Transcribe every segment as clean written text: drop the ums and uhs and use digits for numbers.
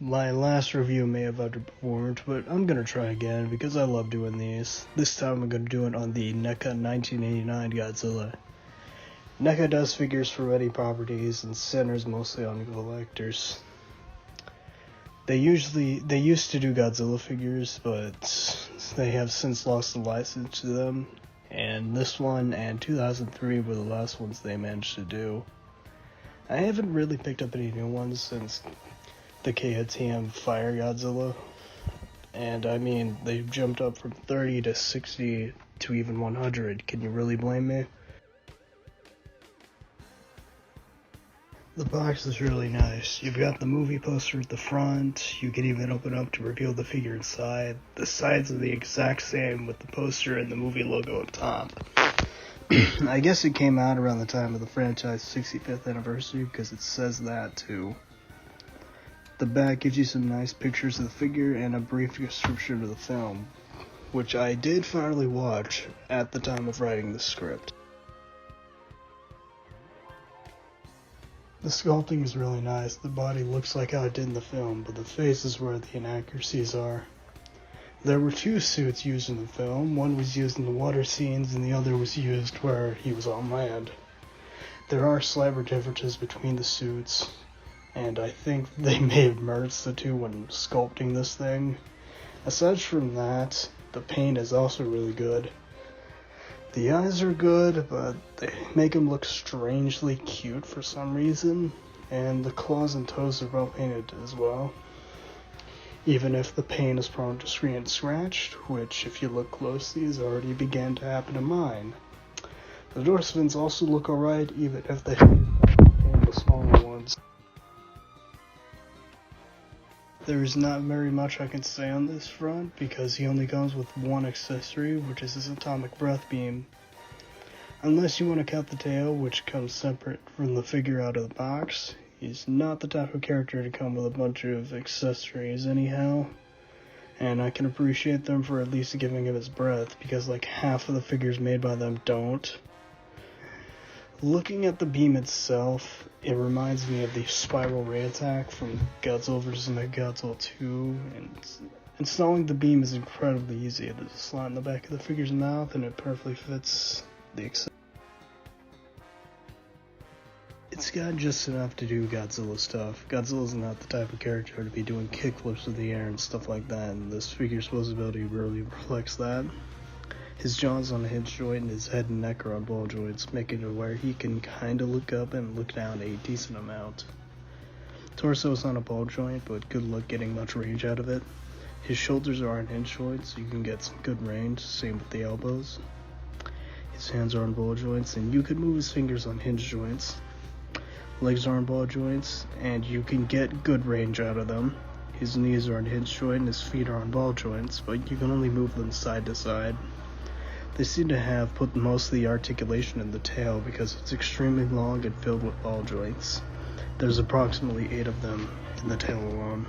My last review may have underperformed, but I'm gonna try again because I love doing these. This time I'm gonna do it on the Neca 1989 Godzilla. Neca does figures for many properties and centers mostly on collectors. They used to do Godzilla figures, but they have since lost the license to them, and this one and 2003 were the last ones they managed to do. I haven't really picked up any new ones since the KTM Fire Godzilla, and I mean, they jumped up from 30 to 60 to even 100. Can you really blame me? The box is really nice. You've got the movie poster at the front. You can even open up to reveal the figure inside. The sides are the exact same with the poster and the movie logo up top. I guess it came out around the time of the franchise's 65th anniversary because it says that too. The back gives you some nice pictures of the figure and a brief description of the film, which I did finally watch at the time of writing the script. The sculpting is really nice. The body looks like how it did in the film, but the face is where the inaccuracies are. There were two suits used in the film. One was used in the water scenes and the other was used where he was on land. There are slight differences between the suits, and I think they may have merged the two when sculpting this thing. Aside from that, the paint is also really good. The eyes are good, but they make him look strangely cute for some reason, and the claws and toes are well painted as well. Even if the paint is prone to screen and scratched, which if you look closely has already began to happen to mine. The dorsal fins also look alright, even if they paint the smaller ones. There is not very much I can say on this front because he only comes with one accessory, which is his atomic breath beam. Unless you want to count the tail, which comes separate from the figure out of the box, he's not the type of character to come with a bunch of accessories anyhow. And I can appreciate them for at least giving him his breath, because like half of the figures made by them don't. Looking at the beam itself, it reminds me of the spiral ray attack from Godzilla vs. Godzilla 2, and installing the beam is incredibly easy. It is a slot in the back of the figure's mouth, and it perfectly fits the accessory. It's got just enough to do Godzilla stuff. Godzilla's not the type of character to be doing kickflips in the air and stuff like that, and this figure's posability really reflects that. His jaw's on a hinge joint and his head and neck are on ball joints, making it where he can kinda look up and look down a decent amount. Torso's on a ball joint, but good luck getting much range out of it. His shoulders are on hinge joints, so you can get some good range, same with the elbows. His hands are on ball joints, and you can move his fingers on hinge joints. Legs are on ball joints, and you can get good range out of them. His knees are on hinge joint and his feet are on ball joints, but you can only move them side to side. They seem to have put most of the articulation in the tail because it's extremely long and filled with ball joints. There's approximately 8 of them in the tail alone.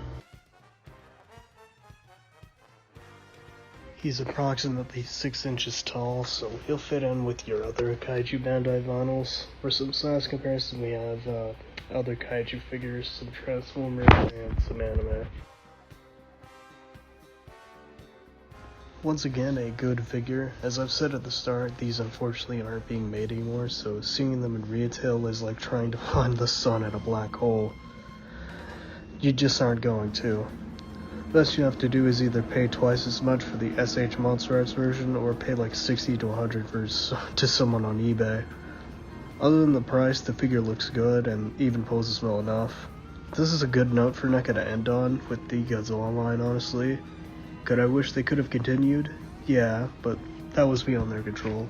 He's approximately 6 inches tall, so he'll fit in with your other Kaiju Bandai vinyls. For some size comparison, we have other Kaiju figures, some Transformers, and some anime. Once again, a good figure. As I've said at the start, these unfortunately aren't being made anymore, so seeing them in retail is like trying to find the sun in a black hole. You just aren't going to. Best you have to do is either pay twice as much for the SH Monster Arts version or pay like 60 to 100 to someone on eBay. Other than the price, the figure looks good and even poses well enough. This is a good note for Neca to end on with the Godzilla line, honestly. Could I wish they could have continued? Yeah, but that was beyond their control.